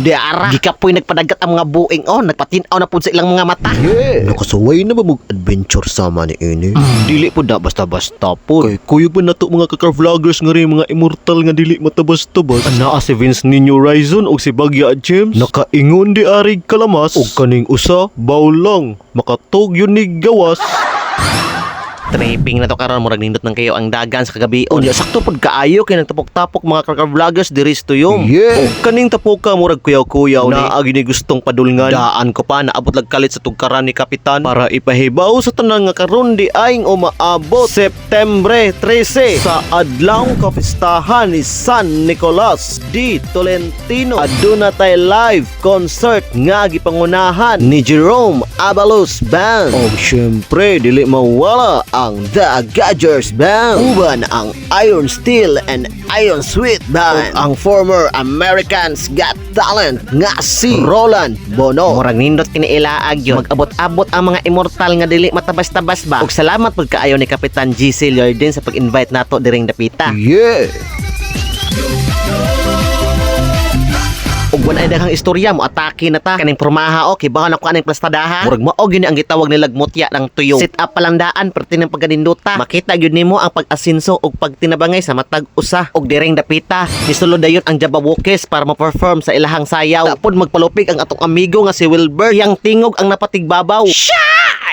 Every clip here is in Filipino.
Diara. Gikapoy nagpadagat ang mga buing nagpatinaw na pud sa ilang mga mata. Yeah. Nakasuway na ba mag-adventure sama ni ini? Dili pud na basta-basta po. Kay kuya pa nato mga kakar-vloggers nga rin mga immortal nga dili matabas-tabas. Anaa si Vince Nino Horizon o si Bagya James. Nakaingon di arig kalamas. O kaning usa, bawlang. Makatog yun ni gawas. Tripping na to karon murag nindot nang kayo ang dagan sa kagabi. Unya sakto pud kaayo kay nagtapok-tapok mga kakar-vloggers diri sa tuyong. Yeah. O kaning tapok ka murag kuyaw-kuyaw na agi ni gustong padulngan. Daan ko pa naabot lag kalit sa tugkaran ni kapitan para ipahibaw sa tanan nga karon di aing umaabot Septembre 13 sa adlaw kapistahan ni San Nicolas di Tolentino. Aduna tay live concert nga gipangunahan ni Jerome Abalos Band. O syempre dili mawala ang The Gadgers Band, uban ang Iron Steel and Iron Sweet Band, o ang former Americans Got Talent nga si Roland Bono. Murag nindot kiniilaag yun. Mag-abot-abot ang mga immortal nga dili matabas-tabas ba. Ug salamat pud kaayo ni Kapitan GC Lloydin sa pag-invite nato diring dapita. Yeah. Ug wan ay daghang istorya mo atake na ta kaning pormaha kay bahon ako aning plastadaha. Murag mao gyud ang gitawag nilag mutya ng tuyo. Sit up palandaan perti ng pagganinduta. Makita gyud nimo ang pag-asinso ug pagtinabangay sa matag usa ug direng dapita. Nisulod dayon ang Jabawokes para ma-perform sa ilahang sayaw. Tapod magpalupig ang atong amigo nga si Wilbur yang tingog ang napatigbabaw.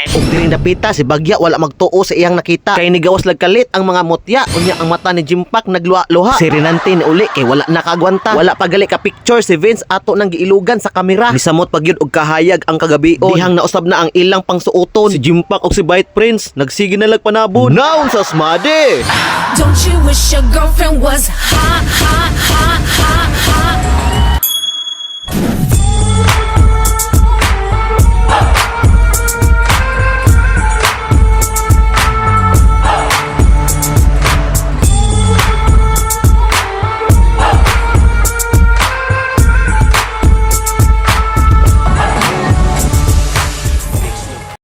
Ug diring dapita si Bagya wala magtuo sa iyang nakita kay nigawas lag kalit ang mga mutya unya ang mata ni Jimpak nagluha-luha. Si Renante ni uli kay wala nakagwanta. Wala pagali ka picture si Vince ato nang giilugan sa kamera. Nisamot pagyud og kahayag ang kagabi dihang nausab na ang ilang pangsuoton. Si Jimpak og si Bite Prince nagsige na lag panabon. Naon sa smade. Don't you wish your girlfriend was hot, hot, hot?